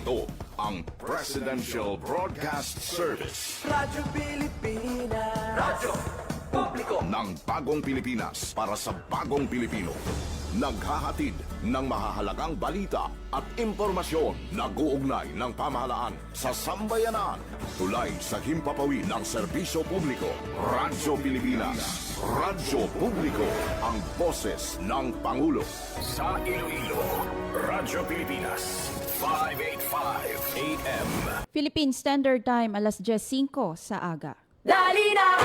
Ito ang Presidential Broadcast Service. Radyo Pilipinas. Radyo Publiko Ng bagong Pilipinas para sa bagong Pilipino. Naghahatid ng mahahalagang balita at impormasyon na guugnay ng pamahalaan sa sambayanan. Tulay sa himpapawid ng serbisyo publiko. Radyo Pilipinas. Radyo Publiko. Ang boses ng Pangulo. Sa Iloilo, Radyo Pilipinas. 585 AM. Philippine Standard Time, alas 10:05 sa aga. Dali na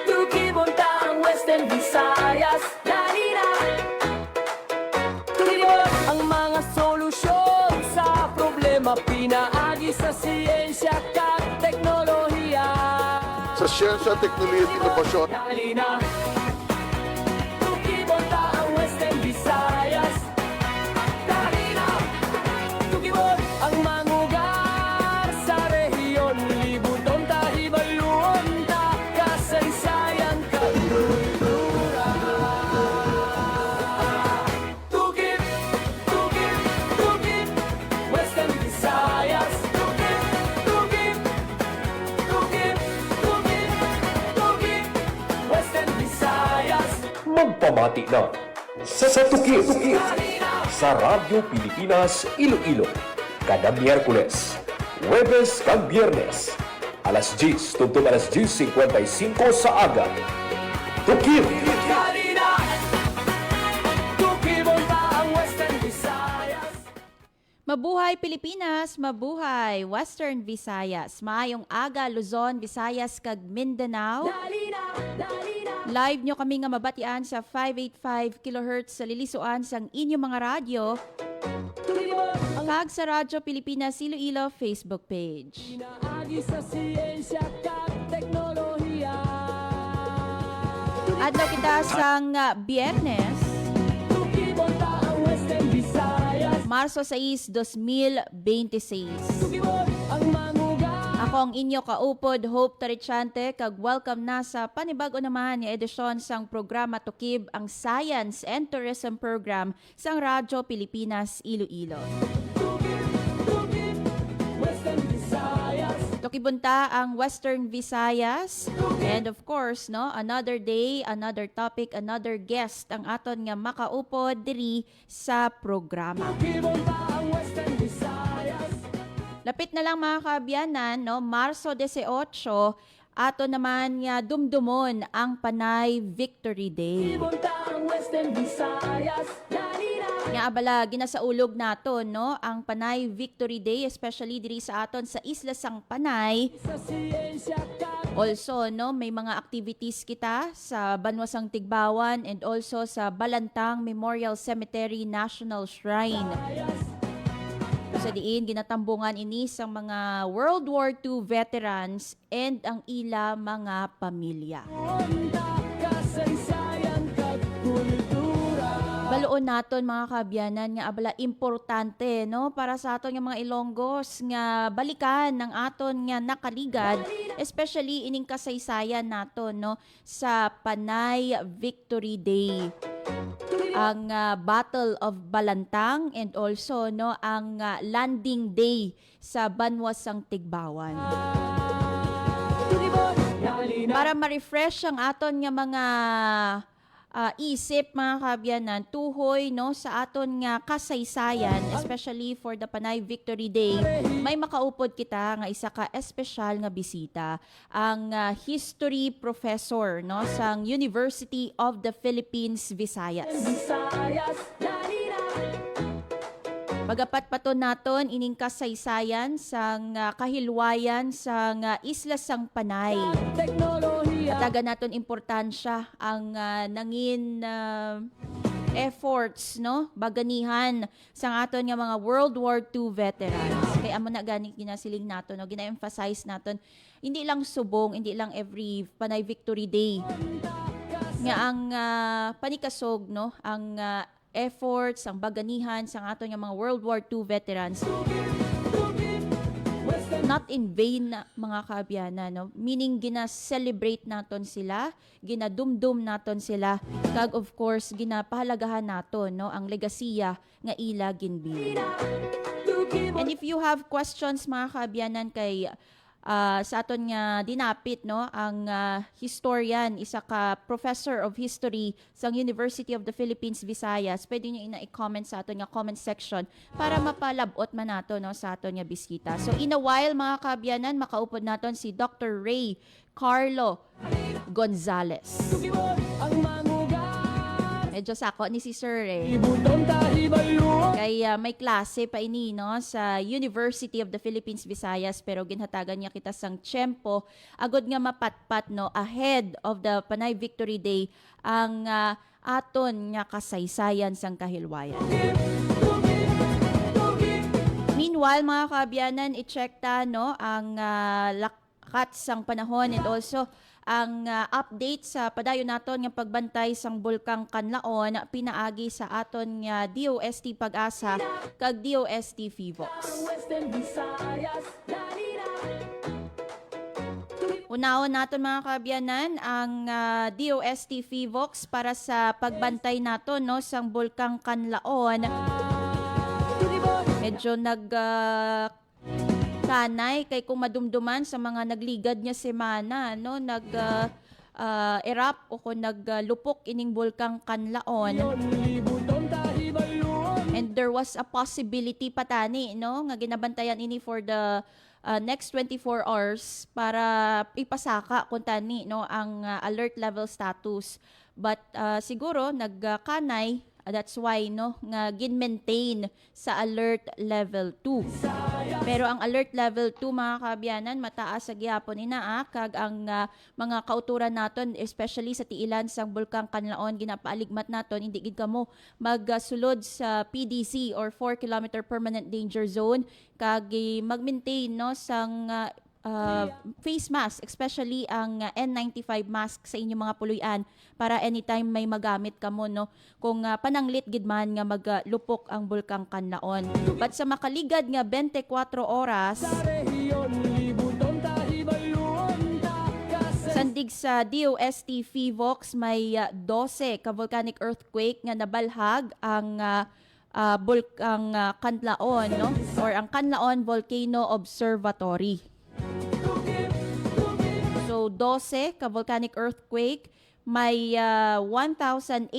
Tukibonta ang Western Visayas. Dali na Tukibon ang mga solusyon sa problema. Pinaagi sa siyensya at teknolohiya. Sa siyensya, teknolohiya at inobasyon. Dali na Tukibonta ang Western Visayas. Dali na Tukibon ang mangugar sa rehiyon. Libuton tahibaluon ta kasaysayan kalulura. Tukib Western Visayas. Tukib Western Visayas. Magpamati na sa Tukib sa Radyo Pilipinas Iloilo kada Miyerkules, Huwebes kag Biyernes alas 10 tungtong alas 10:55 sa aga. Tukib Dali na Tukibonta ang Western Visayas. Mabuhay Pilipinas, mabuhay Western Visayas. Maayong aga Luzon, Visayas kag Mindanao. Dali na Live nyo kami nga mabatian sa 585 kHz sa lilisuan sang inyong mga radyo. Tukibon ang Kag sa Radyo Pilipinas Iloilo Facebook page. pinaagi sa siyensya at teknolohiya. Adlaw kita sang Biyernes, Tukibonta ang Western Visayas. Marso 6, 2026. Tukibon ang mangugar. Ako ang inyo kaupod, Hope Tarichante, kag welcome na sa panibago naman ni edisyon sang programa Tukib, ang Science and Tourism Program sang Radyo Pilipinas Iloilo. Tukib Western Visayas. Tukibunta ang Western Visayas, and of course, no, another day, another topic, another guest ang aton nga makaupod diri sa programa. Tukibonta ang Western Visayas. Lapit na lang mga kaabyanan, no? Marso 18, ato naman nga dumdumon ang Panay Victory Day. Tukibonta ang Western Visayas. Dali na Nga abala, ginasaulog naton, no? Ang Panay Victory Day, especially diri sa aton sa Isla Sang Panay. sa siyensya at Also, no, may mga activities kita sa Banwasang Tigbawan and also sa Balantang Memorial Cemetery National Shrine. Sa diin, ginatambungan ini sa mga World War II veterans and ang ila mga pamilya. Honda, kasaysayan kag kultura. Baloon naton mga kaabyanan nga abala importante, no, para sa aton nga mga Ilonggos nga balikan ng aton nga nakaligad, especially ining kasaysayan naton, no, sa Panay Victory Day. Ang Battle of Balantang and also, no, ang landing day sa Banwasang Tigbawan. Tukibon, dali na Para ma-refresh ang aton nga mga isip mga kabyanan, tuhoy, no, sa aton nga kasaysayan, especially for the Panay Victory Day, may makaupod kita nga isa ka espesyal nga bisita, ang history professor, no, sang University of the Philippines, Visayas. Visayas. Dali na Magapat paton naton ining kasaysayan sang kahilwayan sang Isla Sang Panay. teknolohiya. Taga naton importansya ang nangin efforts, no, baganihan sa aton nga mga World War II veterans. Kaya amo na gani ginasiling naton, no, gina-emphasize naton hindi lang subong, hindi lang every Panay Victory Day nga ang panikasog, no, ang efforts, ang baganihan sa aton nga mga World War II veterans. Tukib Western not in vain mga kaabyanan, no? Meaning gina-celebrate naton sila, ginadumdum naton sila, kag of course ginapahalagahan naton, no, ang legasiya nga ila ginbuild. And if you have questions mga kaabyanan kay sa aton nga dinapit, no, ang historian, isa ka professor of history sa University of the Philippines Visayas, pwede niyo i-comment sa aton nga comment section para mapalabot man nato, no, sa aton nga bisita. So in a while mga kaabyanan, makaupod naton si Dr. Ray Carlo Gonzales. Medyo sako ni si Sir eh. Kaya may klase pa ini, no, sa University of the Philippines Visayas, pero ginhatagan niya kita sang tiyempo agod nga mapatpat, no, ahead of the Panay Victory Day ang aton nga kasaysayan sang kahilwayan. Meanwhile mga kaabyanan, i-check ta, no, ang lakat sang panahon and also ang update sa padayon naton nga pagbantay sang bulkang Kanlaon pinaagi sa aton nga DOST Pag-asa kag DOST Fivox. Unahon naton mga kaabyanan ang DOST Fivox para sa pagbantay naton, no, sang bulkang Kanlaon. Medyo kanay kay kung madumduman sa mga nagligad niya semana, no, erupt o kung naglupok ining bulkang Kanlaon. And there was a possibility patani, no, nga ginabantayan ini for the next 24 hours para ipasaka kung tani, no, ang alert level status. But siguro nagkanay, that's why, no, nga gin-maintain sa alert level 2. Pero ang alert level 2 mga kaabyanan, mataas sa gihapon ina kag ang mga kauturan naton, especially sa tiilan sang bulkang Kanlaon, ginapaaligmat naton hindi gid kamo magsulod sa PDC or 4 kilometer permanent danger zone kag mag-maintain, no, sang face mask, especially ang N95 mask sa inyong mga puluyan para anytime may magamit kamo, no, kung pananglit gid man nga maglupok ang bulkang Kanlaon. But sa makaligad nga 24 oras sandig sa DOST Fivox, may 12 ka volcanic earthquake nga nabalhag ang bulkang Kanlaon, no, or ang Kanlaon Volcano Observatory. So 12 ka volcanic earthquake, may 1,087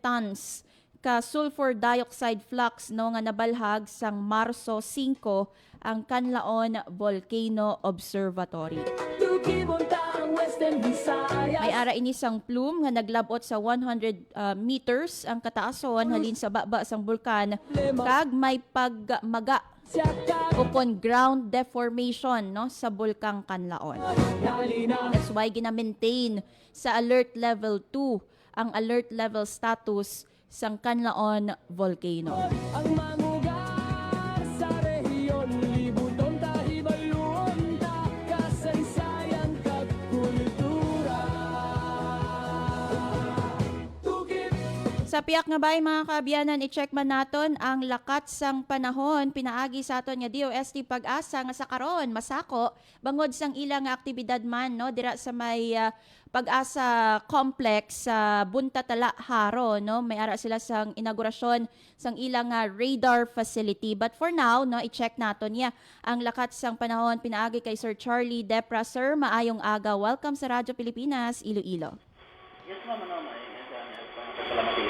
tons ka sulfur dioxide flux, no, nga nabalhag sang Marso 5 ang Kanlaon Volcano Observatory. May ara ini sang plume nga naglabot sa 100 meters ang kataason halin sa baba sang bulkan kag may pagmaga upon ground deformation, no, sa bulkang Kanlaon. That's why gina-maintain sa alert level 2 ang alert level status sang Kanlaon Volcano. Sa piyak nga bay mga kaabyanan, i-check man naton ang lakat sang panahon pinaagi sa aton nga DOST Pag-asa nga sa karon masako bangod sang ilang nga aktibidad man, no, dira sa may Pag-asa complex sa Buntatala, Haro, no, may ara sila sang inaugurasyon sang ilang radar facility. But for now, no, i-check naton ya ang lakat sang panahon pinaagi kay Sir Charlie Depra. Sir, maayong aga, welcome sa Radyo Pilipinas Iloilo. Yes, ma'am, salamat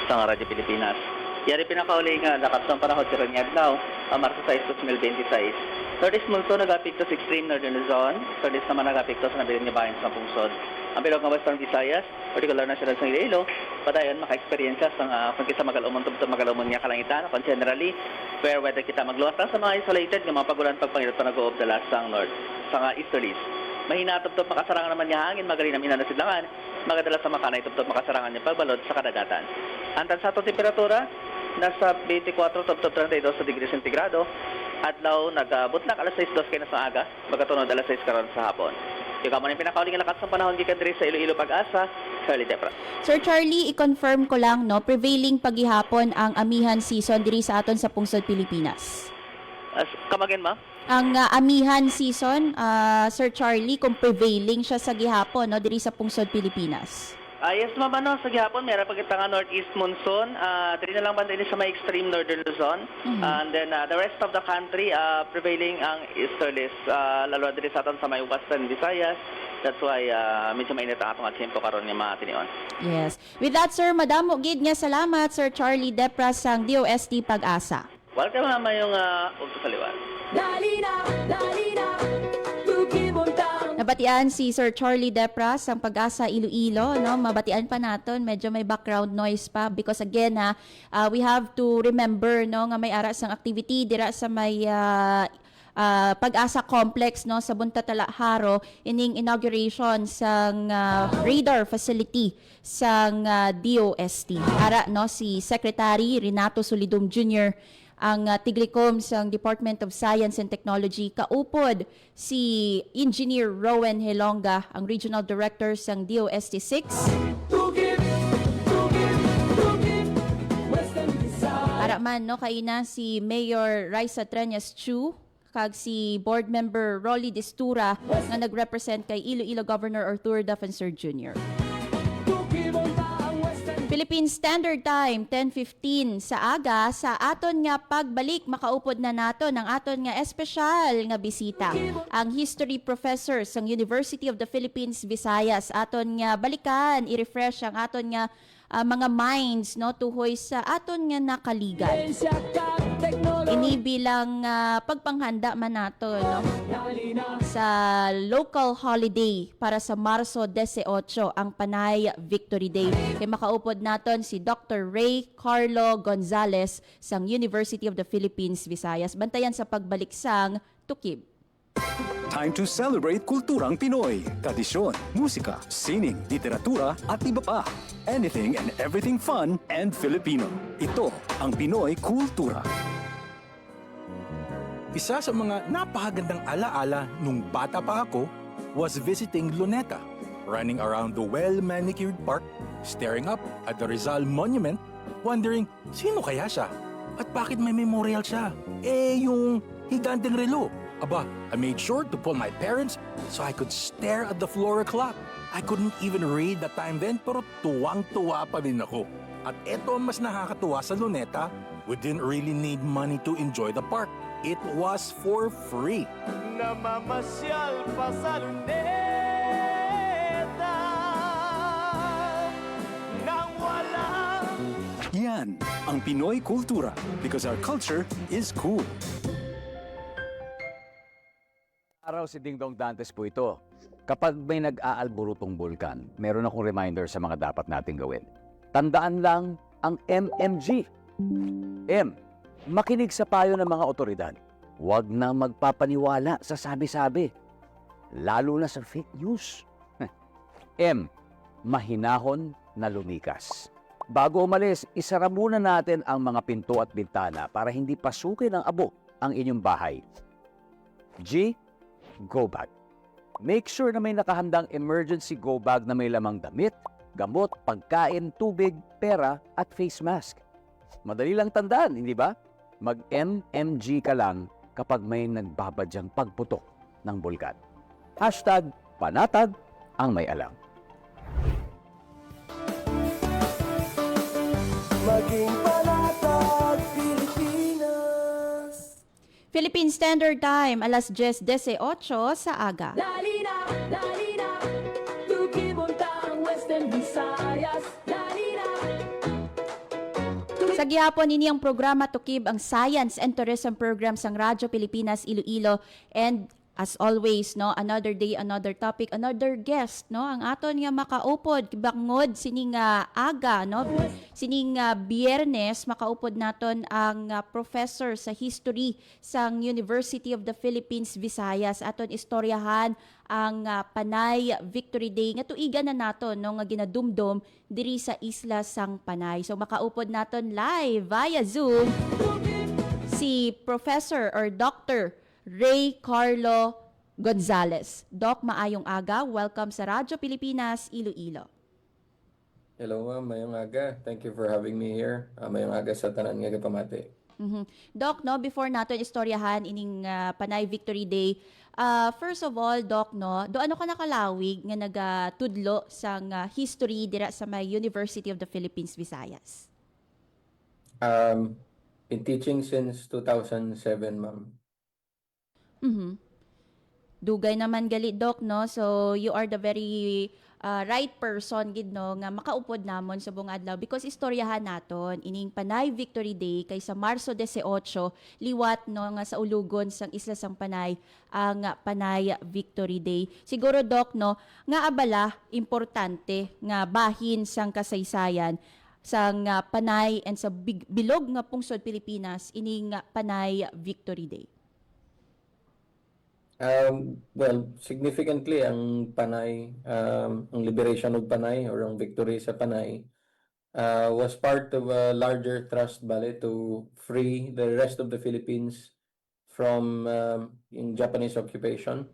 sa Radyo Pilipinas. Yari pinakauli nga lakat ng panahon si Ronyag now, Marso 6, 2026. Nordis multo nagapikto sa extreme northern Luzon, Nordis naman nagapikto sa nabiling niya bayan sa pungsod. Ang bilog ng Western Visayas, particular na sila sa Iloilo, padayon maka-experience sa kung kita magalumon tubto magalumon niya kalangitan, kung generally, fair weather kita magluwas lang sa mga isolated ng mga pagulan pagpangilot pa nag-oob dalas sa north, sa easterlies. Mahina tubto makasarangan naman niya hangin, magaling namin na nasidlangan, magadala sa makanay tubto makasarangan niya pagbalod sa kadagatan. Antan sa itong temperatura, nasa 24 tubto 32 sa degree centigrado, adlaw nagabutnak alas 6:02 kayo na sa aga, magatunod alas 6 karon sa hapon. Yung kamo na yung pinakauling lakas ng panahon gikan diri sa Iloilo Pag-asa, Charlie Depra. Sir Charlie, i-confirm ko lang, no, prevailing paghihapon ang amihan season diri sa aton sa pungsod Pilipinas. Come again, ma'am? ang amihan season, Sir Charlie, kung prevailing siya sa gihapon, no, diri sa pungsod Pilipinas. Yes, ma'am, sa gihapon, meron pa kita nga northeast monsoon. Dili na lang banda ini sa may extreme northern Luzon. And then the rest of the country, prevailing ang easterlies, lalo diri sa aton sa may western Visayas. That's why medyo mainit ang atong atsimpo karon nga mga tinion. Yes. With that, sir, madamo gid nga salamat, Sir Charlie Depras sang DOST Pag-asa. Welcome naman yung ugto sa liwan. dali na, tukibuntang. Nabatian si Sir Charlie Depras ang Pag-asa Iloilo, no? Mabatian pa naton, medyo may background noise pa because again we have to remember, no, nga may ara sang activity dira sa may Pag-asa Complex, no, sa Buntatala, Haro, ining inauguration sang radar facility sang DOST. Ara, no, si Secretary Renato Solidum Jr. ang tiglikom sang Department of Science and Technology, kaupod si Engineer Rowan Helonga, ang Regional Director sang DOST 6. Tukib, Western Visayas. Para man, no, kaina si Mayor Raisa Treñas Chu, kag si Board Member Rolly Destura nga nag-represent kay Iloilo Governor Arturo Dafancer Jr. Tukibuntang Western. Philippine Standard Time, 10:15 sa aga, sa aton nga pagbalik, makaupod na nato ng aton nga espesyal nga bisita. Ang history professor sa University of the Philippines, Visayas. Aton nga balikan, i-refresh ang aton nga mga minds, no, tuhoy sa aton nga nakaligan. Siyensya kag teknolohiya. Ini bilang pagpanghanda man nato, no, Dali na. sa local holiday para sa Marso 18, ang Panay Victory Day. Kay makaupod naton si Dr. Ray Carlo Gonzales sang University of the Philippines, Visayas. Bantayan sa pagbalik sang Tukib. Time to celebrate kulturang Pinoy, tradisyon, musika, sining, literatura at iba pa. Anything and everything fun and Filipino. Ito ang Pinoy Kultura. Isa sa mga napakagandang alaala nung bata pa ako was visiting Luneta, running around the well-manicured park, staring up at the Rizal Monument, wondering sino kaya siya at bakit may memorial siya. Yung higanteng relo. Aba, I made sure to pull my parents so I could stare at the floor clock. I couldn't even read the time then, pero tuwang-tuwa pa din ako. At eto ang mas nakakatuwa sa Luneta, we didn't really need money to enjoy the park. It was for free. Namamasyal pa sa luneta nang walang Yan ang Pinoy Kultura because our culture is cool. Araw si Ding Dong Dantes po ito. Kapag may nag-aalburutong bulkan, meron akong reminder sa mga dapat nating gawin. Tandaan lang ang MMG. M. Makinig sa payo ng mga otoridad. Huwag na magpapaniwala sa sabi-sabi. Lalo na sa fake news. M. Mahinahon na lumikas. Bago umalis, isara muna natin ang mga pinto at bintana para hindi pasukin ng abo ang inyong bahay. G. Go bag. Make sure na may nakahandang emergency go bag na may lamang damit, gamot, pagkain, tubig, pera at face mask. Madali lang tandaan, hindi ba? Mag-MMG ka lang kapag may nagbabadyang pagputok ng bulkan. #panatag ang may alam. maging panatag Pilipinas. Philippine Standard Time, alas 10:18 sa aga. Dali na, tukibuntang Western Visayas. Dali na. Sa gihapon ini ang programa Tukib, ang Science and Tourism Program sang Radyo Pilipinas Iloilo, and as always, no, another day, another topic, another guest, no, ang aton nga makaupod bangod sining aga, no, sining Biyernes makaupod naton ang professor sa history sang University of the Philippines Visayas. Aton istoryahan ang Panay Victory Day nga tuigan na naton, no, nga ginadumdum diri sa isla sang Panay. So makaupod naton live via Zoom si Professor or Dr. Ray Carlo Gonzales. Doc, maayong aga. Welcome sa Radyo Pilipinas, Iloilo. Hello ma'am, mayong aga. Thank you for having me here. Mayong aga sa tanan nga kapamati. Doc, no, before nato istoryahan ining Panay Victory Day, first of all, Doc, no, do ano ka nakalawig nga nagatudlo sang history dira sa may University of the Philippines, Visayas? Been teaching since 2007, ma'am. Dugay naman gali, Doc, no? So you are the very right person gid, no, nga makaupod namon sa buong adlaw because istoryahan naton ining Panay Victory Day kay sa Marso 18 liwat, no, nga sa ulugon sang Isla sang Panay ang Panay Victory Day. Siguro, Doc, no, nga abala importante nga bahin sang kasaysayan sang Panay and sa bilog nga pungsod Pilipinas ining Panay Victory Day. Well, significantly, ang Panay, ang liberation of Panay or ang victory sa Panay was part of a larger thrust to free the rest of the Philippines from yung Japanese occupation.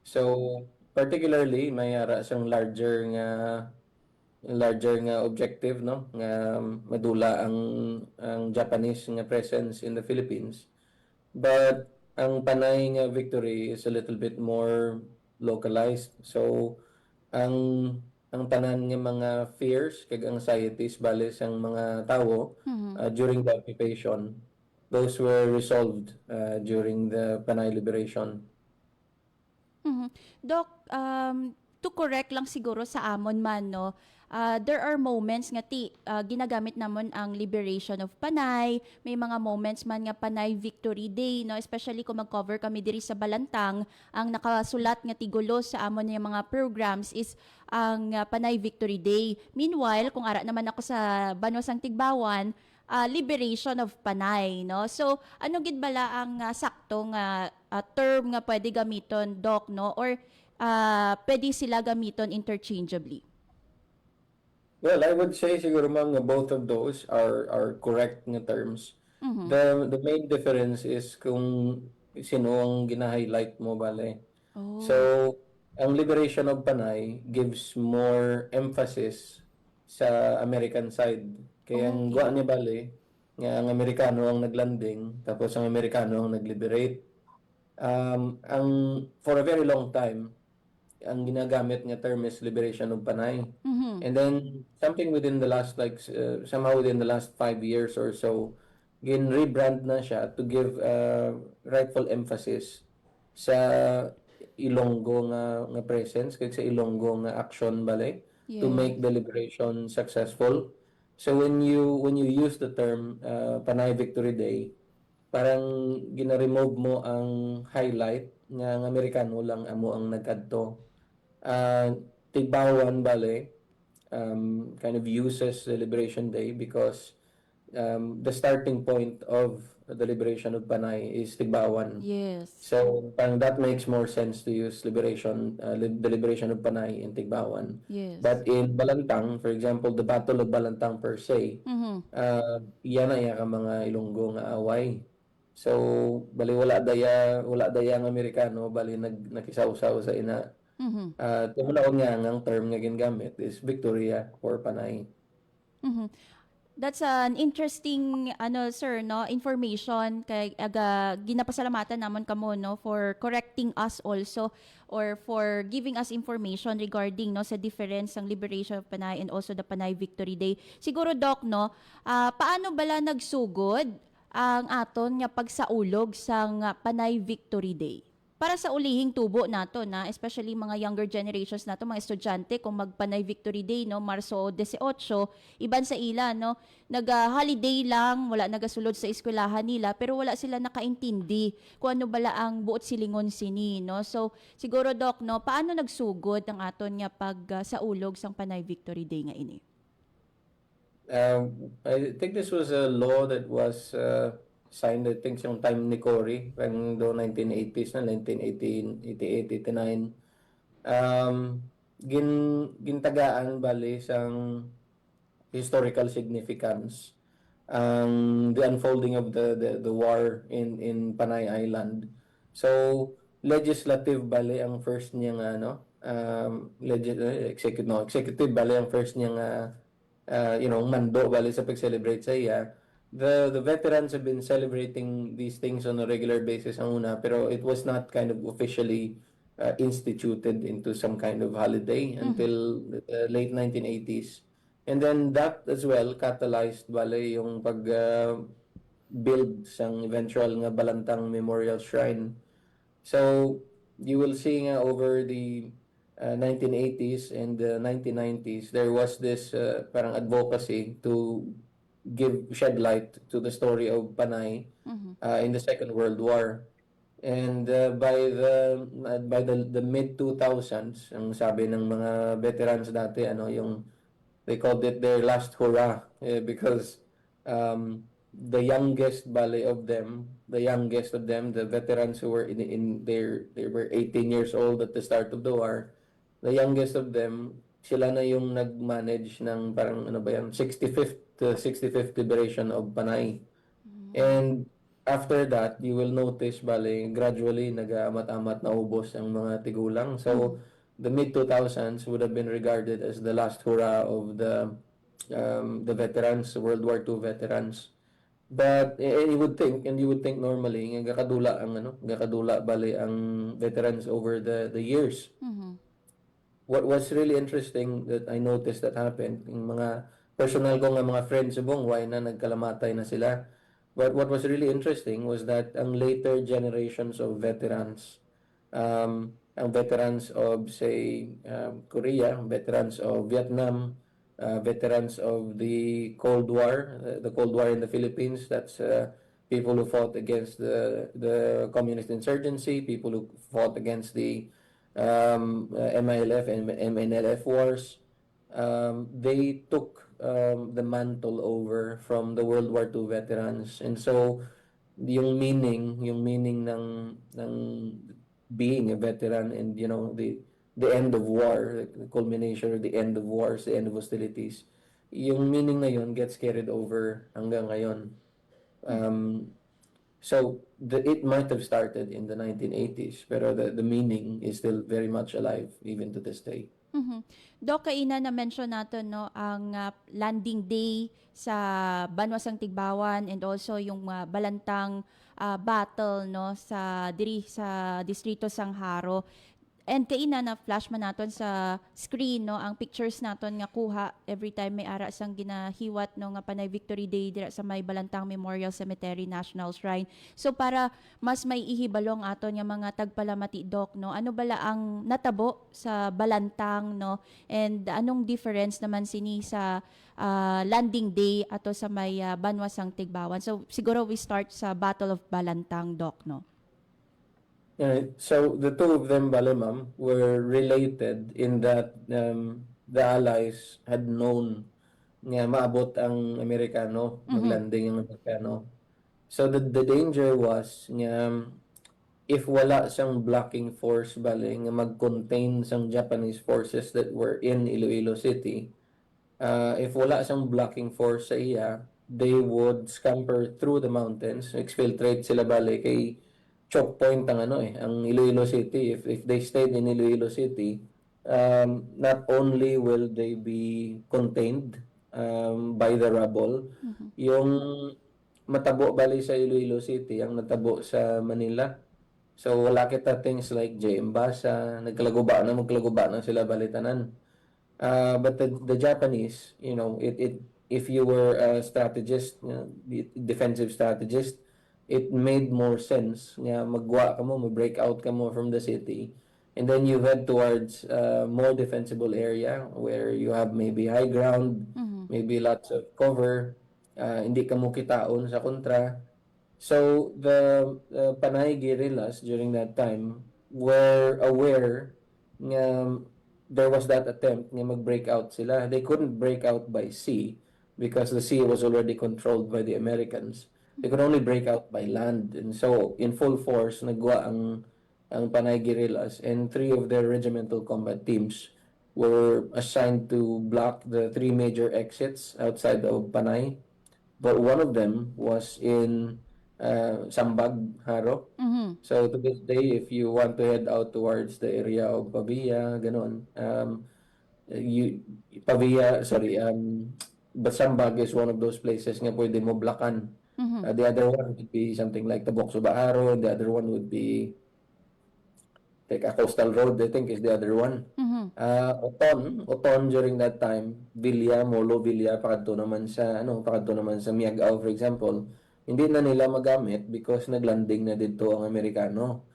So, particularly, may ara siyang larger nga objective, no, nga madula ang Japanese nga presence in the Philippines. But ang Panay nga victory is a little bit more localized. So ang tanan nga mga fears kag anxieties bali sang mga tawo during the occupation, those were resolved during the Panay liberation. Doc, to correct lang siguro sa amon man, no, there are moments nga ginagamit namon ang liberation of Panay, may mga moments man nga Panay Victory Day, no, especially kung mag-cover kami diri sa Balantang, ang nakasulat nga tigulo sa amon nga mga programs is ang Panay Victory Day. Meanwhile, kung ara naman ako sa Banwasang Tigbawan, liberation of Panay, no. So ano gid bala ang saktong term nga pwede gamiton, Doc, no, or pwede sila gamiton interchangeably? Well, I would say siguro, ma'am, nga both of those are correct nga terms. The main difference is kung sino ang gina-highlight mo, bale. So, ang liberation of Panay gives more emphasis sa American side. Kaya ang guwa ni bale, nga ang Amerikano ang naglanding, tapos ang Amerikano ang nagliberate. For a very long time, ang ginagamit nga term is liberation of Panay. And then something within the last somehow within the last 5 years or so, rebrand na siya to give rightful emphasis sa Ilonggo nga presence, kaya sa Ilonggo nga action bale to make the liberation successful. So when you use the term Panay Victory Day, parang gina-remove mo ang highlight nga ang Amerikano lang amo ang nagkadto. Tigbawan bale kind of uses the Liberation Day because the starting point of the liberation of Panay is Tigbawan. Yes. So that makes more sense to use the liberation of Panay in Tigbawan. Yes. But in Balantang, for example, the Battle of Balantang per se, iyan na iya ka mga Ilonggo nga away. So bali wala daya ang Amerikano bali nakisaw-saw sa ina. Tumunaon nga ang term nga gingamit is Victoria or Panay. That's an interesting sir, no, information kay ginapasalamatan namon kamo, no, for correcting us also or for giving us information regarding, no, sa difference ng liberation of Panay and also the Panay Victory Day. Siguro, Doc, no, paano bala nagsugod ang aton nga pagsaulog sang Panay Victory Day? Para sa ulihing tubo nato na, especially mga younger generations nato, mga estudyante, kung magpanay Victory Day, no, Marso 18, iban sa ila, no, nag-holiday lang, wala nagasulod sa eskwelahan nila, pero wala sila nakaintindi kung ano bala ang buot silingon sini, no. So siguro, Doc, no, paano nagsugod ang aton nga pagsaulog sang Panay Victory Day nga ini? I think this was a law that was signed, I think, yung time ni Cory, parang do 1980s na, 1988, 89. Gintagaan bali sang historical significance the unfolding of the war in Panay Island. So legislative bali ang first niya nga, no, executive bali ang first niya nga mando bali sa pag-celebrate sa iya. the veterans have been celebrating these things on a regular basis ang una, pero it was not kind of officially instituted into some kind of holiday until the late 1980s. And then that as well catalyzed bale yung pag build sang eventual nga Balantang Memorial Shrine. So you will see nga over the 1980s and the 1990s, there was this parang advocacy to shed light to the story of Panay in the Second World War. And by the mid 2000s, ang sabi ng mga veterans dati, yung they called it their last hurrah, because the youngest of them, the veterans who were they were 18 years old at the start of the war, the youngest of them, sila na yung nag-manage ng parang 65th liberation of Panay. And after that, you will notice gradually nag-amat-amat na ubos ang mga tigulang. So the mid-2000s would have been regarded as the last hurrah of the veterans, World War II veterans. But you would think normally gakadula ang veterans over the years. What was really interesting that I noticed that happened, yung mga personal ko nga mga friends subong why na nagkalamatay na sila. But what was really interesting was that ang later generations of veterans, ang veterans of say Korea, veterans of Vietnam, veterans of the Cold War in the Philippines, that's people who fought against the communist insurgency, people who fought against the MILF and MNLF wars, they took the mantle over from the World War II veterans. And so yung meaning ng being a veteran and the end of war, the culmination of the end of wars, the end of hostilities, yung meaning na yun gets carried over hanggang ngayon. So it might have started in the 1980s, pero the meaning is still very much alive even to this day. Doc, kaina na-mention natin ang landing day sa Banwasang Tigbawan and also yung Balantang battle sa Distrito Sangharo. And kaina na flash man naton sa screen ang pictures naton nga kuha every time may ara sang ginahiwat nga Panay Victory Day dira sa may Balantang Memorial Cemetery National Shrine. So para mas may ihibalong aton nga mga tagpalamati, Doc, ano bala ang natabo sa Balantang and anong difference naman sini sa landing day ato sa may Banwasang Tigbawan. So siguro we start sa Battle of Balantang, Doc, Right. So the two of them, ma'am, were related in that the Allies had known nga maabot ang Amerikano, maglanding ang Amerikano. So the danger was nga if wala sang blocking force nga mag-contain sang Japanese forces that were in Iloilo City, if wala sang blocking force sa iya, they would scamper through the mountains, exfiltrate sila kay choke point ang Iloilo City. If they stayed in Iloilo City, not only will they be contained by the rubble, yung matabo sa Iloilo City, ang natabo sa Manila. So wala kita things like Embasa, magkalaguba na sila balitanan. But the Japanese, if you were a strategist, defensive strategist, it made more sense nga magwa ka mo, mag-break out ka mo from the city, and then you head towards more defensible area where you have maybe high ground, maybe lots of cover, hindi ka mo kitaon sa kontra. So the Panay guerrillas during that time were aware nga there was that attempt nga mag-break out sila. They couldn't break out by sea because the sea was already controlled by the Americans. They could only break out by land. And so, in full force, nagwa ang Panay guerrillas, and 3 of their regimental combat teams were assigned to block the 3 major exits outside of Panay. But one of them was in Sambag, Haro. So, to this day, if you want to head out towards the area of Pavia, ganon, but Sambag is one of those places nga pwede mo blakan. The other one would be something like the Bokso Baaro, and the other one would be like a Coastal Road, I think, is the other one. Oton during that time, Villa, Molo Villa, pakadto naman sa Miagao, for example, hindi na nila magamit because naglanding na dito ang Amerikano.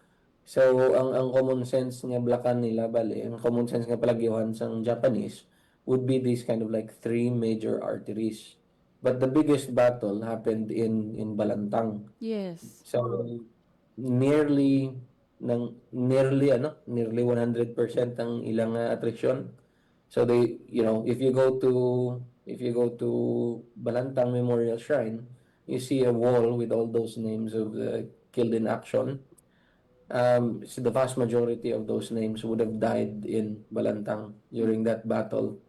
So, ang common sense nga blakan nila, ang common sense nga palagyuhan sa Japanese would be these kind of like 3 major arteries. But the biggest battle happened in Balantang. Yes. So, nearly 100% ang ilang attrition. So they, if you go to Balantang Memorial Shrine, you see a wall with all those names of the killed in action. So the vast majority of those names would have died in Balantang during that battle.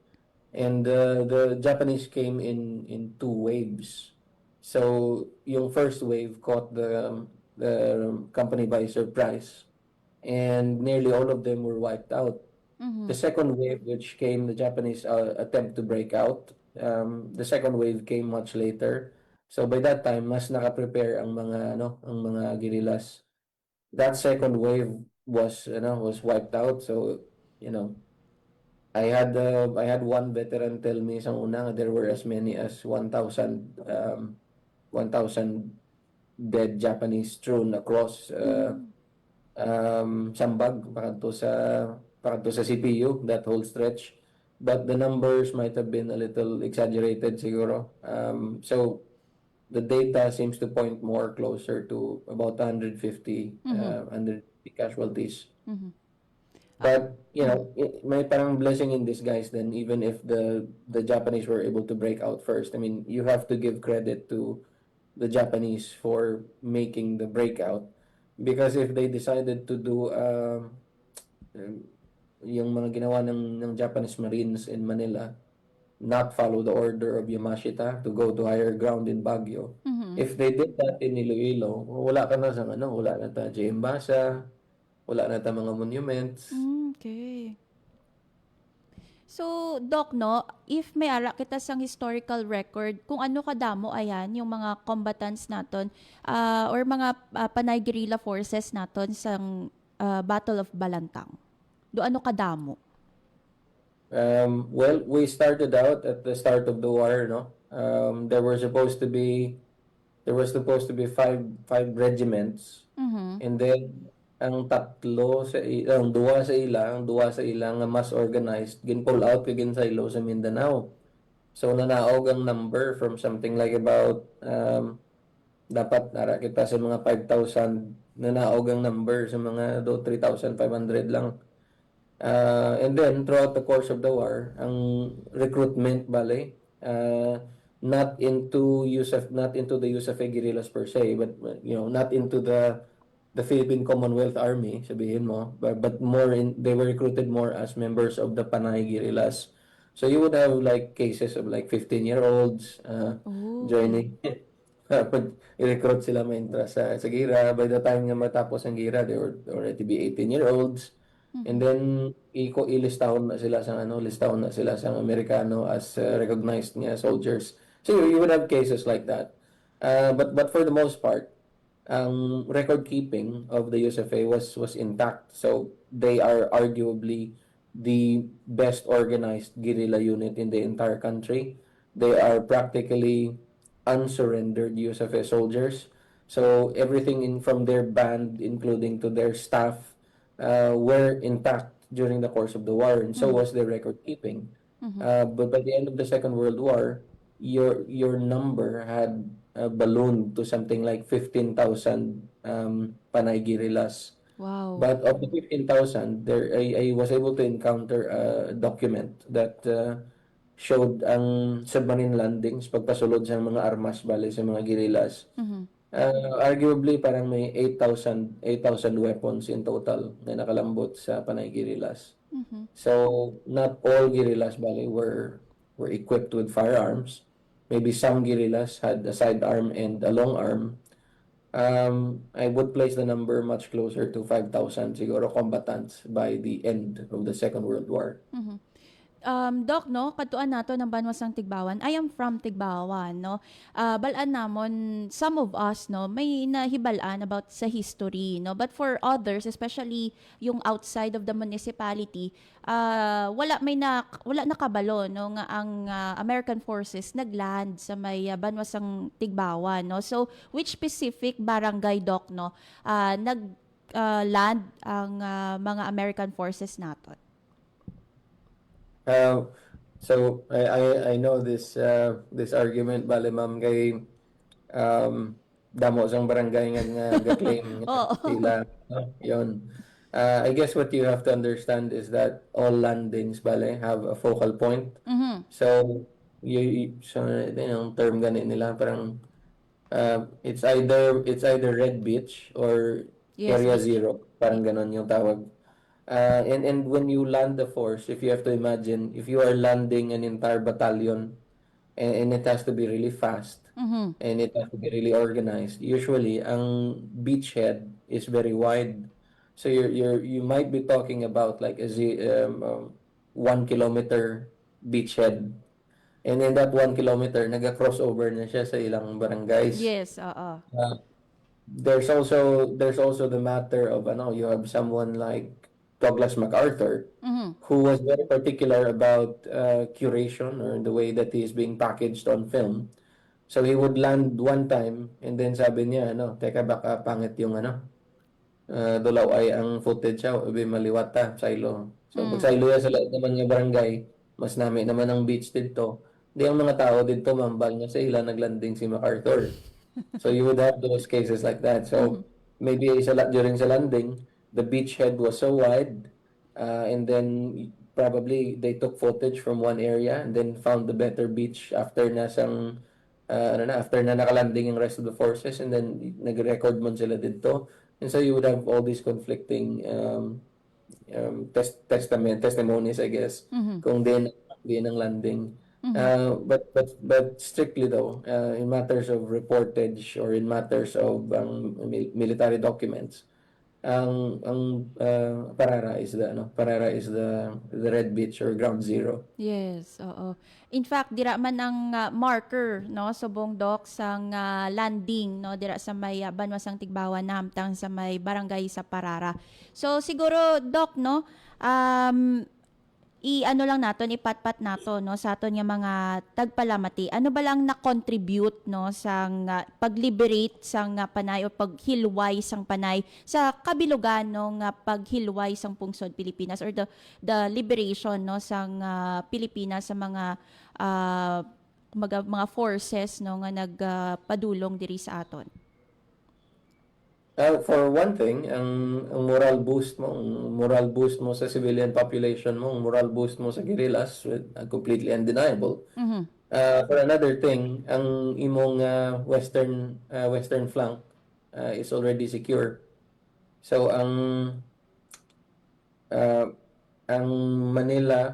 And the Japanese came in 2 waves. So yung first wave caught the company by surprise, and nearly all of them were wiped out. The second wave, which came, the Japanese attempt to break out. The second wave came much later. So by that time, mas naka-prepare ang mga guerrillas. That second wave was wiped out. So, I had one veteran tell me isang una there were as many as 1,000 dead Japanese strewn across Sambag pakadto sa CPU, that whole stretch. But the numbers might have been a little exaggerated siguro. So the data seems to point more closer to about 150 casualties. But may parang blessing in disguise then, even if the Japanese were able to break out first. I mean, you have to give credit to the Japanese for making the breakout, because if they decided to do yung mga ginawa ng Japanese Marines in Manila, not follow the order of Yamashita to go to higher ground in Baguio. If they did that in Iloilo, wala ka na sa wala na ta Jembasa, wala na ta mga monuments. Okay. So, Doc, no, if may ara kita sang historical record, kung ano kadamo ayan, yung mga combatants naton or mga Panay guerrilla forces naton sang Battle of Balantang. Do ano kadamo? Well, we started out at the start of the war, no? There were supposed to be 5 regiments. And then ang duwa sa ila nga mas organized gin-pull out kay ginsaylo sa Mindanao. So nanaog ang number from something like about dapat nara kita sa mga 5,000, nanaog ang number sa mga 3,500 lang. And then throughout the course of the war, ang recruitment not into the Yusuf guerrillas per se, but not into the Philippine Commonwealth Army, sabihin mo, but more they were recruited more as members of the Panay guerrillas. So you would have like cases of like 15-year-olds joining. Pag i-recruit sila maintra sa gira, by the time nga matapos ang gira, they were already be 18-year-olds. And then listahon na sila sa Amerikano as recognized nga soldiers. So you would have cases like that. But for the most part, ang record keeping of the USFA was intact. So they are arguably the best organized guerrilla unit in the entire country. They are practically unsurrendered USFA soldiers. So everything from their band, including to their staff, were intact during the course of the war, and so was their record keeping. But by the end of the Second World War, your number had ballooned to something like 15,000 Panay guerrillas. Wow. But of the 15,000, I was able to encounter a document that showed ang submarine landings pagpasulod sa mga armas sa mga guerrillas. Arguably parang may 8,000 weapons in total na nakalambot sa Panay guerrillas. So not all guerrillas were equipped with firearms. Maybe some guerrillas had a sidearm and a long arm. I would place the number much closer to 5,000 siguro combatants by the end of the Second World War. Doc, no, katuan nato ng Banwasang Tigbawan. I am from Tigbawan, no. Balaan namon, some of us, no, may nahibalaan about sa history, no. But for others, especially yung outside of the municipality, wala nakabalo, no, nga ang American forces nagland sa may Banwasang Tigbawan, no. So, which specific barangay, Doc, no, land ang mga American forces naton? So I know this argument bale ma'am kay damo sang barangay nga ga-claim nga sila yon. I guess what you have to understand is that all landings bale have a focal point. So yung term gani nila parang it's either Red Beach or Area Zero, parang ganon yung tawag. And when you land the force, if you have to imagine, if you are landing an entire battalion and it has to be really fast and it has to be really organized, usually ang beachhead is very wide. So you might be talking about like 1 kilometer beachhead. And in that 1 kilometer, naga-crossover na siya sa ilang barangays. Yes, oo. There's also the matter of you have someone like Douglas MacArthur, who was very particular about curation or the way that he is being packaged on film. So he would land one time and then sabi niya, teka baka pangit yung dulaw ay ang footage siya, ubi maliwat ta, silo. So pag silo ya sa lahat naman ng barangay, mas nami naman ang beach dito. Di ang mga tao dito mambal nga sa ila naglanding si MacArthur. So you would have those cases like that. So maybe during sa landing, the beachhead was so wide, and then probably they took footage from one area and then found the better beach after after na nakalanding yung rest of the forces, and then nag-record man sila dito. And so you would have all these conflicting testimonies, I guess, kung di ng landing. But strictly though, in matters of reportage or in matters of military documents, ang Parara is the Red Beach or Ground Zero. Yes, oo. In fact, dira man ang marker, no, subong Doc sang landing, no, dira sa may Banwasang Tigbawan namtang sa may barangay sa Parara. So siguro Doc, no, lang naton, ipatpat nato, no, sa aton nga mga tagpalamati. Ano ba lang na-contribute, no, sang pag-liberate sang panay o paghilway sang panay sa kabilugan, no, nga paghilway sang pungsod Pilipinas or the liberation, no, sang Pilipinas sa mga forces, no, nga nagpadulong diri sa aton? For one thing, ang moral boost mo sa civilian population mo, ang moral boost mo sa guerrillas, completely undeniable. For another thing, ang imong western flank is already secure. So ang Manila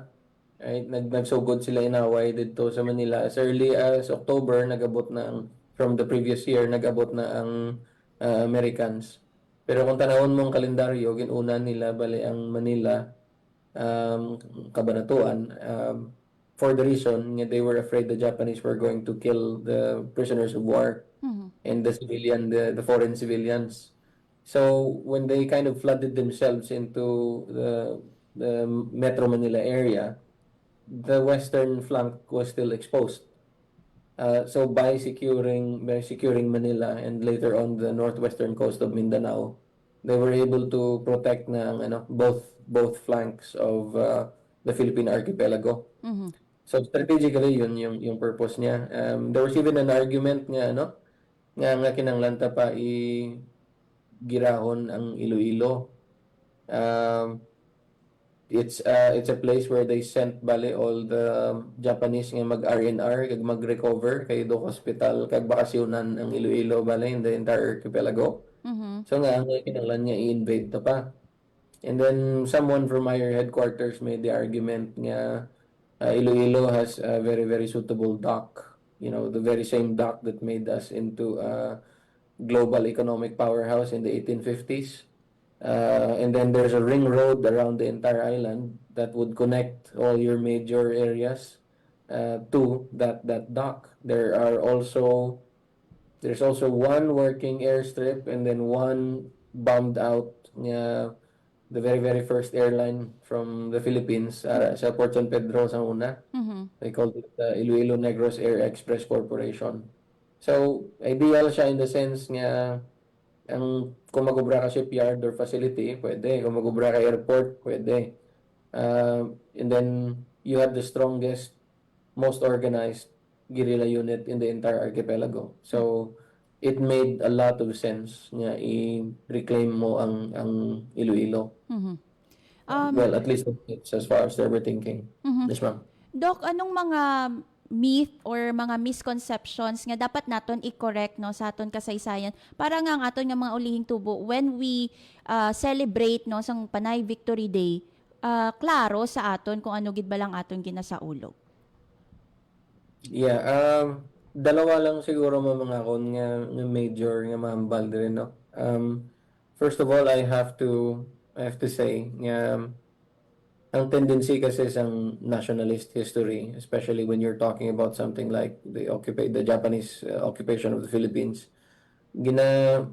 ay nagsugod sila inaway dito sa Manila as early as October. Nagabot na from the previous year, nagabot na ang Americans. Pero kung tanawon mong kalendaryo, ginuna nila bali ang Manila Kabanatuan for the reason nga they were afraid the Japanese were going to kill the prisoners of war and the foreign civilians. So when they kind of flooded themselves into the Metro Manila area, the western flank was still exposed. So by securing Manila and later on the northwestern coast of Mindanao, they were able to protect na both flanks of the Philippine archipelago. So strategically yun yung purpose niya. There was even an argument nga kinanglanta pa girahon ang Iloilo. It's a place where they sent bale all the Japanese nga mag-R&R kag mag-recover kay do hospital kag bakasyonan ang Iloilo bale in the entire archipelago. So nga ang kinahanglan niya i-invade ta pa. And then someone from higher headquarters made the argument nga Iloilo has a very very suitable dock, the very same dock that made us into a global economic powerhouse in the 1850s. And then there's a ring road around the entire island that would connect all your major areas to that dock. There's also one working airstrip and then one bombed out the very very first airline from the Philippines sa Port San Pedro sa una. They called it Iloilo Negros Air Express Corporation. So ideal siya in the sense nga kung magubra ka shipyard or facility, pwede. Kung magubra ka airport, pwede. And then you have the strongest, most organized guerrilla unit in the entire archipelago. So it made a lot of sense nga i-reclaim mo ang Iloilo. Well, at least it's as far as they were thinking. Yes, ma'am. Doc, anong mga myth or mga misconceptions nga dapat naton i-correct no sa aton kasaysayan para nga ang aton nga mga ulihing tubo when we celebrate no sang Panay Victory Day, klaro sa aton kung ano gid ba lang aton ginasaulog? Yeah, dalawa lang siguro mga kon nga major nga mahambal din, no. First of all, I have to say nga ang tendency kasi sa nationalist history, especially when you're talking about something like the Japanese occupation of the Philippines, gina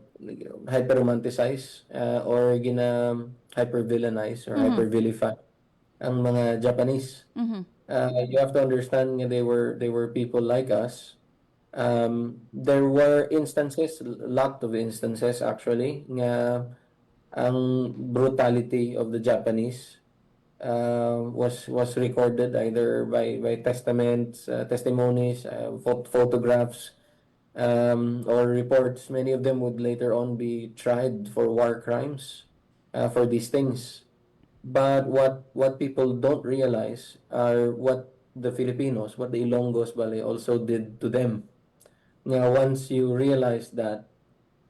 hyper-romanticize or gina hyper-villainize or hyper-vilify ang mga Japanese. You have to understand they were people like us. There were instances, a lot of instances actually, nga ang brutality of the Japanese was recorded either by testaments, testimonies, photographs, or reports. Many of them would later on be tried for war crimes for these things. But what people don't realize are what the Filipinos, what the Ilonggos Bale also did to them. Now, once you realize that,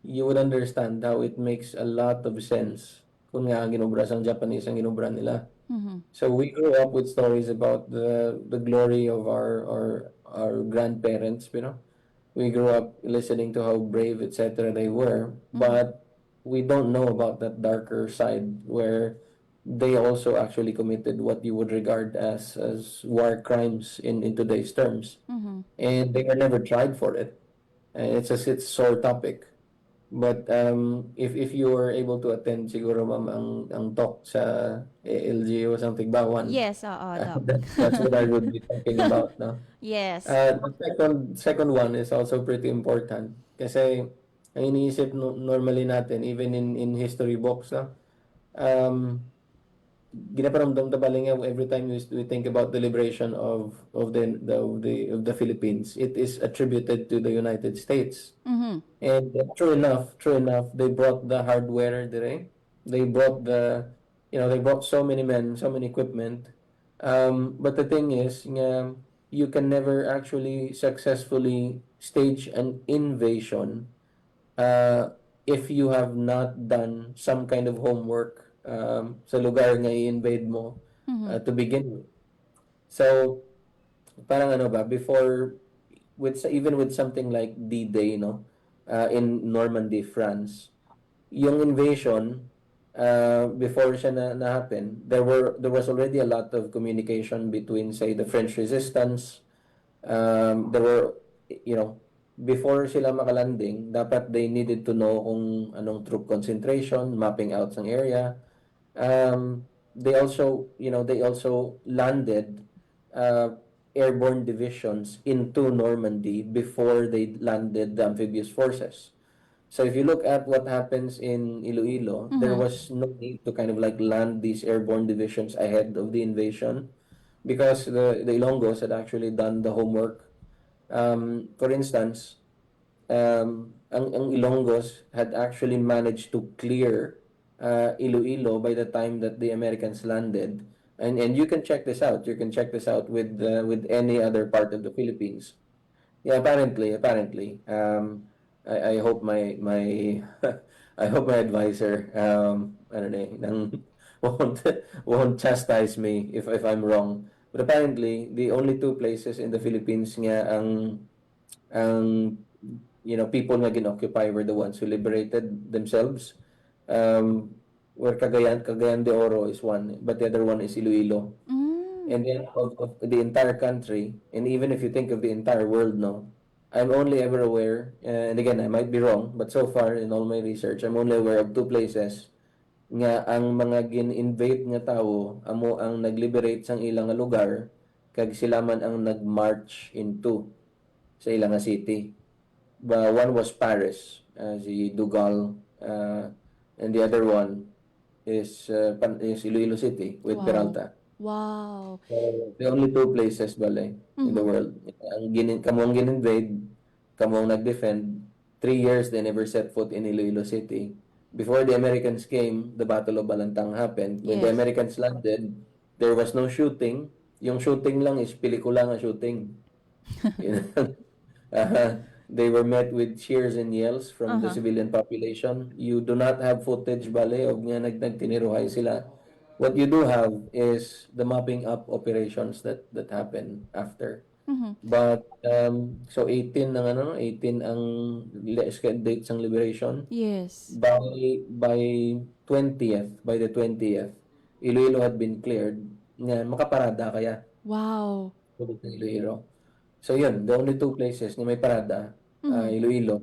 you would understand how it makes a lot of sense kung nga ginobra sang Japanese ang ginobra nila. So we grew up with stories about the glory of our grandparents, you know. We grew up listening to how brave, etc. they were, but we don't know about that darker side where they also actually committed what you would regard as war crimes in today's terms. And they were never tried for it. It's a sore topic. But if you were able to attend siguro ma'am ang talk sa LGU o something bawan. Yes, oo. That's what I would be talking about, no? Yes. The second one is also pretty important kasi ang iniisip normally natin even in history books, no? Ginaparamdam ta bali nga every time we think about the liberation of the Philippines, it is attributed to the United States. And true enough, they brought the hardware dire. They brought they brought so many men, so many equipment. But the thing is, you can never actually successfully stage an invasion if you have not done some kind of homework sa lugar nga i-invade mo to begin with. So, parang ano ba, before, even with something like D-Day, no, in Normandy, France, yung invasion, before siya na-happen, there was already a lot of communication between, say, the French resistance. There were, before sila makalanding, dapat they needed to know kung anong troop concentration, mapping out ng area. They also landed airborne divisions into Normandy before they landed the amphibious forces. So if you look at what happens in Iloilo, there was no need to kind of like land these airborne divisions ahead of the invasion because the Ilonggos had actually done the homework. For instance, ang Ilonggos had actually managed to clear Iloilo by the time that the Americans landed, and you can check this out. You can check this out with any other part of the Philippines. Yeah, apparently. I hope my I hope my advisor I don't know won't chastise me if I'm wrong. But apparently, the only two places in the Philippines nga ang people nga ginoccupy were the ones who liberated themselves. where Cagayan de Oro is one, but the other one is Iloilo. And then of the entire country, and even if you think of the entire world, no, I'm only ever aware, and again, I might be wrong, but so far in all my research, I'm only aware of 2 places nga ang mga gin-invade nga tao amo ang nag-liberate sang ilang nga lugar kag sila man ang nag-march into sa ilang nga city. One was Paris, si Dugal, and the other one is Iloilo City with Wow. Peralta. Wow. So, the only 2 places bale in the world. Kamo ang gin-invade, kamo ang nag-defend. 3 years they never set foot in Iloilo City. Before the Americans came, the Battle of Balantang happened. When the Yes. Americans landed, there was no shooting. Yung shooting lang is pelikula nga shooting. You know? They were met with cheers and yells from the civilian population. You do not have footage bale of nga nagtiniruhay sila. What you do have is the mopping up operations that happen after. But so 18 ng 18 ang dates ng liberation. Yes. By the 20th, Iloilo had been cleared nga makaparada kaya Wow. tulog ng Iloilo. So yun, the only 2 places na may parada, Iloilo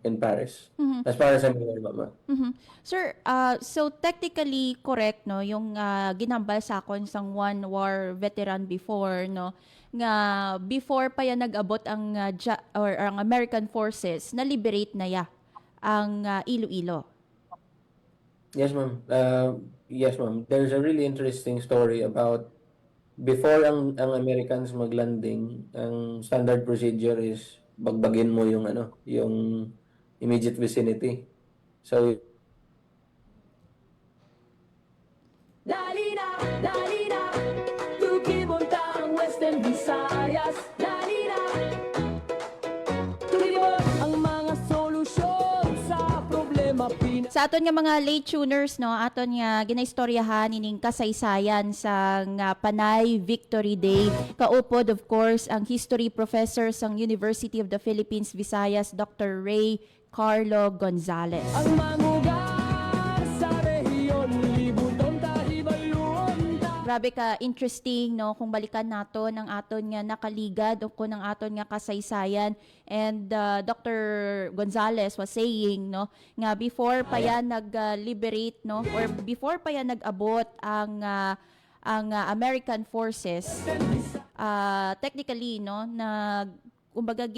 and Paris. As far as I'm aware, Mama. Sir, so technically correct no yung ginambal sa akon sang one war veteran before no nga before pa yan nag-abot ang or ang American forces na liberate na ya ang Iloilo. Yes, ma'am. Yes, ma'am. There's a really interesting story about before ang Americans maglanding, ang standard procedure is bagbagin mo yung yung immediate vicinity. So Dali na, tukipunta ang Western Visayas. Dali na, tuloy ang mga solusyon sa problema Sa aton nga mga late tuners no, aton nga ginaistoryahan ining kasaysayan sa nga Panay Victory Day. Kaupod of course ang history professor sa University of the Philippines Visayas Dr. Ray Carlo Gonzales. Ang mamugar sa rehiyon, libuton tahibalon ta. Grabe ka interesting no kung balikan nato ng aton nga nakaligad o kung ng aton nga kasaysayan, and Dr. Gonzales was saying no nga before pa yan nag-liberate no or before pa yan nag-abot ang American forces, technically no na kumbaga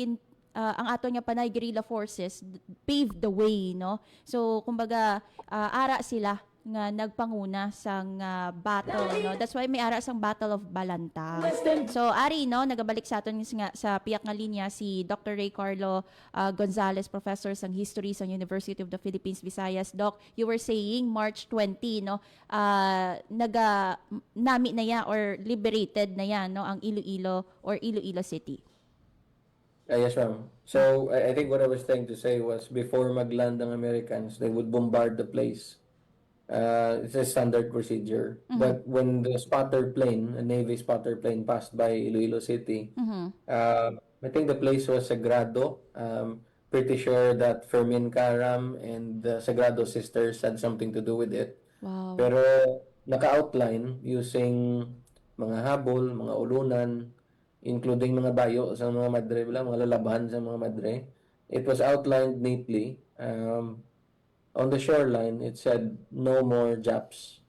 ang aton nga Panay guerrilla forces paved the way no, so kumbaga ara sila nga nagpanguna sang battle no, that's why may ara sang Battle of Balantang. So ari no nagabalik sa aton nga sa piyak nga linya si Dr. Ray Carlo Gonzales, professor sang history sa University of the Philippines Visayas. Doc, you were saying March 20 no nami na ya or liberated na yan no ang Iloilo or Iloilo City. yes, ma'am. So I think what I was trying to say was before magland ang Americans, they would bombard the place. It's a standard procedure. But when the spotter plane, a Navy spotter plane, passed by Iloilo City, I think the place was Sagrado. Pretty sure that Fermin Karam and the Sagrado sisters had something to do with it. Wow. Pero naka-outline using mga habol, mga ulunan, including mga bayo sa mga madre, mga lalaban sa mga madre. It was outlined neatly. On the shoreline, it said, no more Japs.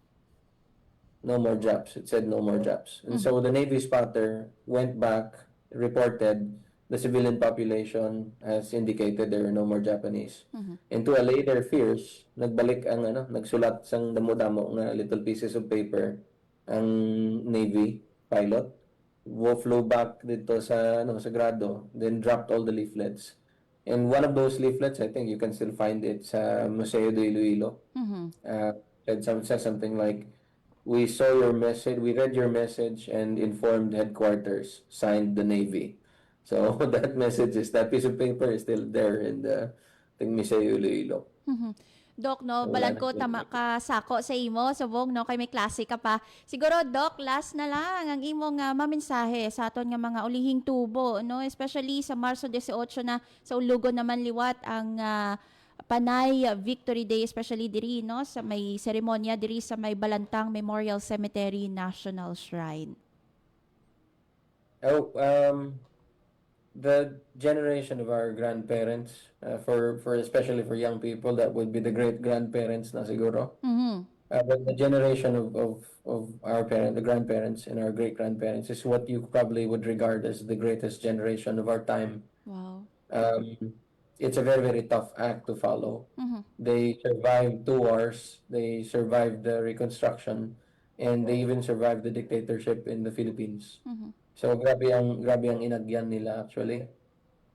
No more Japs. It said, no more Japs. And so the Navy spotter went back, reported the civilian population has indicated there are no more Japanese. And to allay their fears, nagbalik ang nagsulat sang damo-damo nga little pieces of paper ang Navy pilot. Flew back dito sa Sagrado, then dropped all the leaflets. And one of those leaflets, I think you can still find it sa Museo de Iloilo. Said something like, we saw your message, we read your message and informed headquarters, signed the Navy. So that piece of paper is still there in the Museo de Iloilo. Doc, no, balan ko tama ka sako sa imo, subong no, kay may klase ka pa. Siguro, Doc, last na lang ang imong mamensahe sa aton nga mga ulihing tubo, no, especially sa Marso 18 na sa ulugon naman liwat ang Panay Victory Day, especially diri no sa may seremonya diri sa may Balantang Memorial Cemetery National Shrine. The generation of our grandparents, for especially for young people, that would be the great grandparents na siguro. Mhm. But the generation of our the grandparents and our great grandparents is what you probably would regard as the greatest generation of our time. Wow. It's a very, very tough act to follow. Mhm. They survived 2 wars, they survived the Reconstruction, and they even survived the dictatorship in the Philippines. Mhm. So grabe ang inagyan nila actually.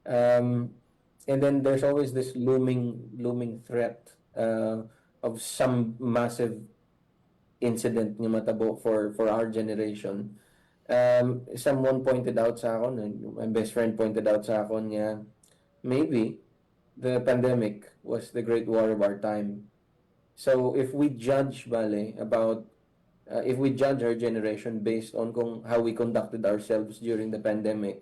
And then there's always this looming threat of some massive incident nga matabo for our generation. Someone pointed out sa akon, my best friend pointed out sa akon nga maybe the pandemic was the great war of our time. So if we judge if we judge our generation based on how we conducted ourselves during the pandemic,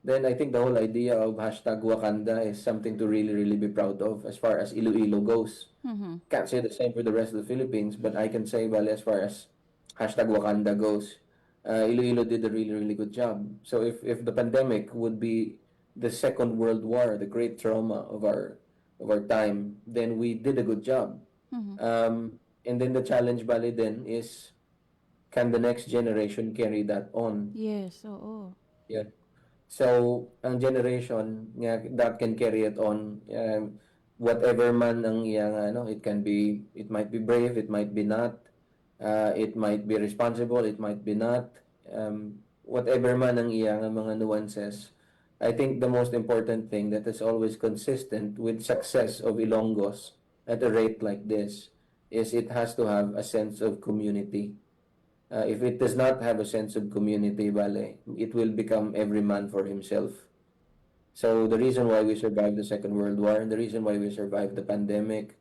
then I think the whole idea of #Wakanda is something to really, really be proud of as far as Iloilo goes. Mhm. Can't say the same for the rest of the Philippines, but I can say, as far as #Wakanda goes, Iloilo did a really, really good job. So if the pandemic would be the Second World War, the great trauma of our time, then we did a good job. Mhm. And then the challenge then is, can the next generation carry that on? Yes, oo. Yeah. So, ang generation nga that can carry it on, whatever man ang iyang it might be brave, it might be not, it might be responsible, it might be not, whatever man ang iyang mga nuances. I think the most important thing that is always consistent with success of Ilonggos at a rate like this is it has to have a sense of community. If it does not have a sense of community, it will become every man for himself. So the reason why we survived the Second World War and the reason why we survived the pandemic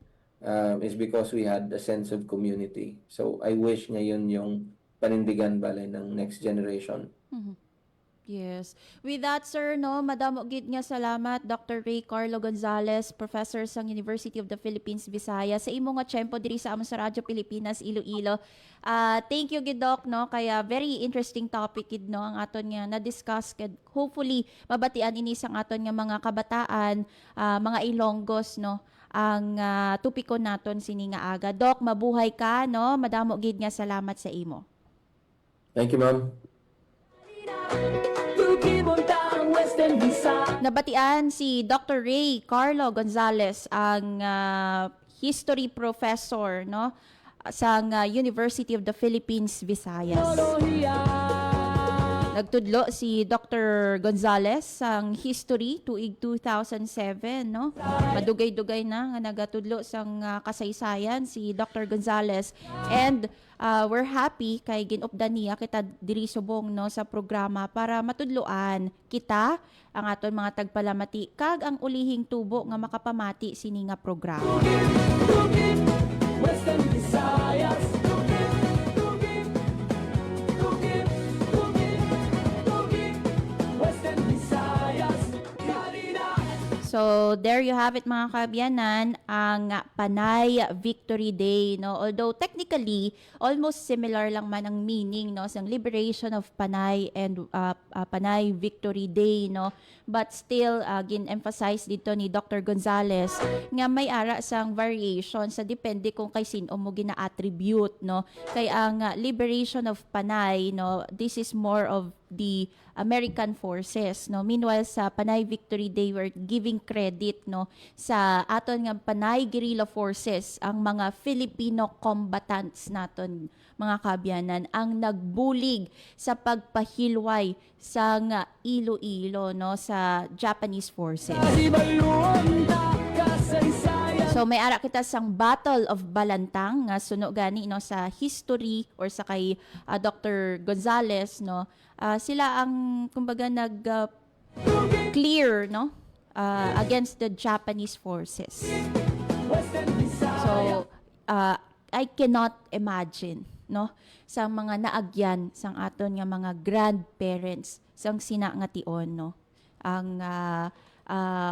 is because we had a sense of community. So I wish ngayon yung panindigan ng next generation. Mhm. Yes. With that, sir, no, madamo gid nga salamat Dr. Ray Carlo Gonzales, professor sa University of the Philippines, Visayas, sa imo nga tiyempo diri sa among sa Radyo Pilipinas Iloilo. Thank you gid doc, no, kaya very interesting topic gid no ang aton nga na-discuss kid. Hopefully mabatian ini sang aton nga mga kabataan, mga Ilonggos, no, ang tupiko naton sini nga aga. Doc, mabuhay ka, no. Madamo gid nga salamat sa imo. Thank you, ma'am. Nabatian si Dr. Ray Carlo Gonzales, ang history professor, no, sa University of the Philippines, Visayas. Nagtudlo si Dr. Gonzales sang history tuig 2007, no. Madugay-dugay na nga nagatudlo sang kasaysayan si Dr. Gonzales, and we're happy kay ginupdan niya kita diri subong, no, sa programa para matudloan kita ang aton mga tagpalamati kag ang ulihing tubo nga makapamati sini nga programa. Western Visayas. So, there you have it mga kaabyanan, ang Panay Victory Day, no. Although technically almost similar lang man ang meaning, no, sang liberation of Panay and Panay Victory Day, no. But still gin-emphasize dito ni Dr. Gonzales nga may ara sang variation sa depende kung kay sino mo gina-attribute, no. Kay ang liberation of Panay, no, this is more of the American forces, no. Meanwhile sa Panay Victory Day, we're giving credit, no, sa aton nga Panay guerrilla forces, ang mga Filipino combatants naton mga kaabyanan ang nagbulig sa pagpahilway sa nga Iloilo, no, sa Japanese forces. So may ara kita sang Battle of Balantang nga suno gani, no, sa history or sa kay Dr. Gonzales, no. Sila ang kumbaga nag clear, no, against the Japanese forces. So I cannot imagine, no, sa mga naagyan sang aton nga mga grandparents sang sina nga tion, no, ang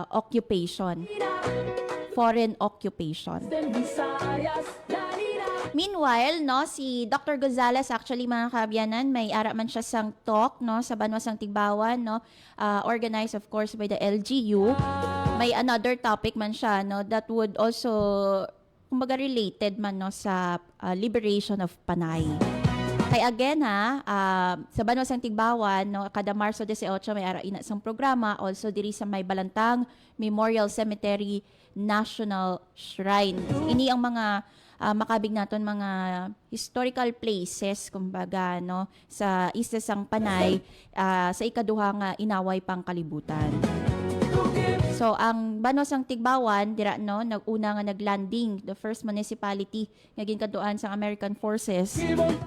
occupation. foreign occupation. Meanwhile, no, si Dr. Gonzales, actually mga kaabyanan, may ara man siya sang talk, no, sa Banwasang Tigbawan, no, organized of course by the LGU. May another topic man siya, no, that would also, kumbaga related man, no, sa liberation of Panay. Kaya again sa Banwasang Tigbawan, no, kada Marso 18 may ara ina sang programa, also diri sa may Balantang Memorial Cemetery National Shrine. Ini ang mga makabig naton mga historical places kumbaga, no, sa isa sang Panay sa ikaduha nga inaway pang kalibutan. So ang Banwasang Tigbawan dira, no, naguna nga naglanding, the first municipality nga ginkaduan sa American Forces.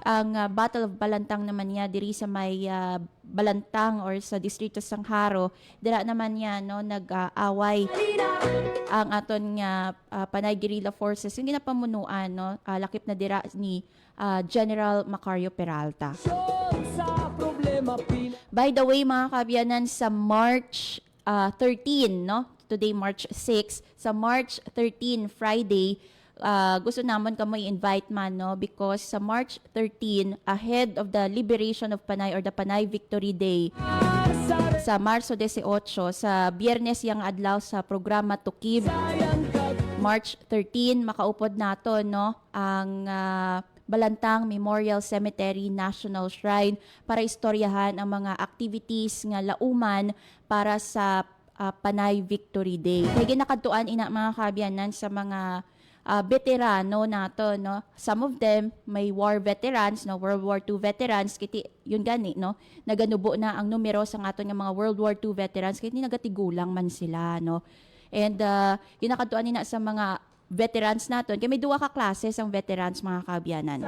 Ang Battle of Balantang naman niya diri sa may Balantang or sa distrito sang Haro, dira naman niya, no, nag-away ang aton nga Panay Guerrilla Forces yung ginapamunuan, no, lakip na dira ni General Macario Peralta. By the way mga kaabyanan, sa March 13, no? Today March 6, sa March 13 Friday, gusto namon kamo i-invite man, no, because sa March 13 ahead of the liberation of Panay or the Panay Victory Day sa Marso 18 sa Biyernes yang adlaw sa programa Tukib, March 13 makaupod nato, no, ang Balantang Memorial Cemetery National Shrine para istoryahan ang mga activities nga lauman para sa Panay Victory Day. Kaya ginakadtuan ina mga kaabyanan sa mga veterano nato, no. Some of them may war veterans, no, World War II veterans, kiti yun gani, no, naganubo na ang numero sa aton nga mga World War II veterans kiti nagatigulang man sila, no. And ginakadtuan ina sa mga veterans naton kay may duwa ka klases ang veterans mga kaabyanan.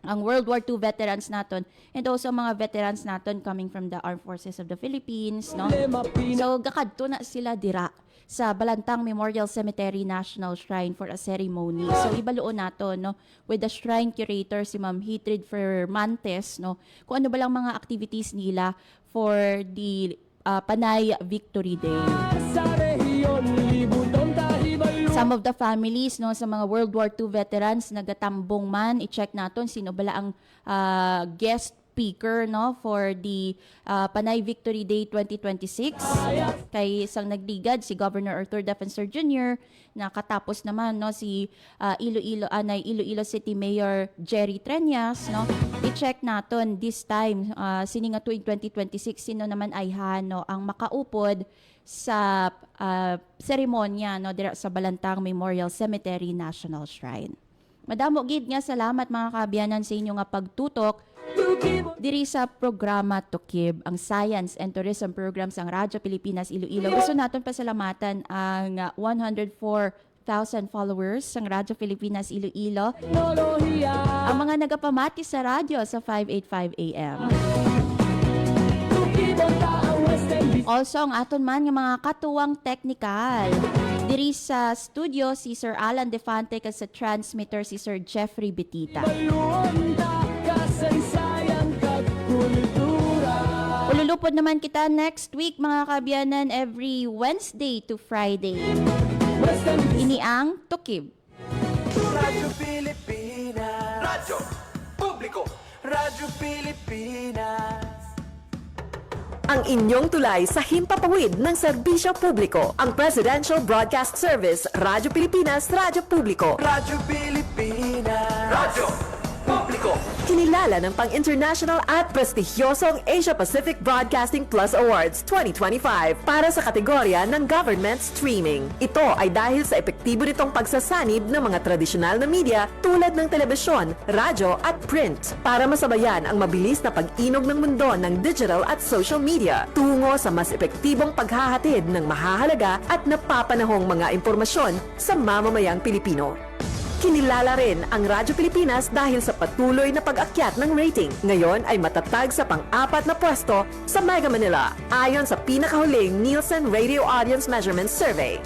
Ang World War II veterans naton and also mga veterans naton coming from the Armed Forces of the Philippines, no. So gakadto na sila dira sa Balantang Memorial Cemetery National Shrine for a ceremony. So ibaluon nato, no, with the shrine curator si Ma'am Hitrid Fermantes, no, kung ano ba lang mga activities nila for the Panay Victory Day. Some of the families, no, sa mga World War II veterans nagatambong man, i-check naton sino bala ang guest speaker, no, for the Panay Victory Day 2026. Kay isang nagligad si Governor Arthur Defensor Jr. Nakatapos naman, no, si Iloilo City Mayor Jerry Treñas, no. I-check naton this time sininga tuig 2026 sino naman ay no, ang makaupod sa seremonya, no, dira sa Balantang Memorial Cemetery National Shrine. Madamo gid nga salamat mga kaabyanan sa inyo nga pagtutok diri sa programa Tukib, ang Science and Tourism Program sang Radyo Pilipinas Iloilo. Gusto naton pasalamatan ang 104,000 followers sang Radyo Pilipinas Iloilo, ang mga nagapamati sa radyo sa 585 AM. Also, ang aton man nga mga katuwang technical. Diri sa studio, si Sir Alan Defante kag sa transmitter si Sir Jeffrey Betita. Ululupod naman kita next week mga kaabyanan, every Wednesday to Friday. Ini ang Tukib. Radyo Pilipinas. Radyo Publiko. Radyo Pilipinas. Ang inyong tulay sa himpapawid ng serbisyo publiko. Ang Presidential Broadcast Service, Radyo Pilipinas, Radyo Publiko. Radyo Pilipinas. Radyo Publiko. Kinilala ng pang-international at prestigyosong Asia Pacific Broadcasting Plus Awards 2025 para sa kategorya ng Government Streaming. Ito ay dahil sa epektibo nitong pagsasanib ng mga tradisyonal na media tulad ng telebisyon, radyo at print para masabayan ang mabilis na pag-inog ng mundo ng digital at social media tungo sa mas epektibong paghahatid ng mahahalaga at napapanahong mga impormasyon sa mamamayang Pilipino. Kinilala rin ang Radyo Pilipinas dahil sa patuloy na pag-akyat ng rating. Ngayon ay matatag sa pang-4 na pwesto sa Mega Manila ayon sa pinakahuling Nielsen Radio Audience Measurement Survey.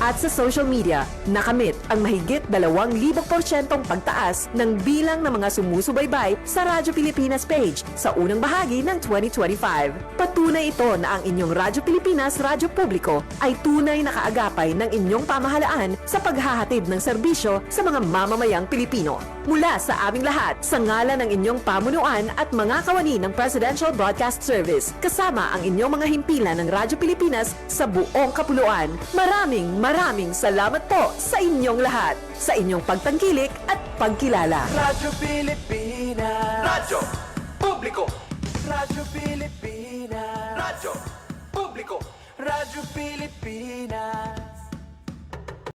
At sa social media, nakamit ang mahigit 2,000% pagtaas ng bilang ng mga sumusubaybay sa Radyo Pilipinas page sa unang bahagi ng 2025. Patunay ito na ang inyong Radyo Pilipinas Radyo Publiko ay tunay na kaagapay ng inyong pamahalaan sa paghahatid ng serbisyo sa mga mamamayang Pilipino. Mula sa aming lahat, sa ngalan ng inyong pamunuan at mga kawani ng Presidential Broadcast Service, kasama ang inyong mga himpilan ng Radyo Pilipinas sa buong kapuluan, maraming salamat po sa inyong lahat, sa inyong pagtangkilik at pagkilala. Radyo Pilipinas. Radyo Publiko. Radyo Pilipinas. Radyo Publiko. Radyo Pilipinas.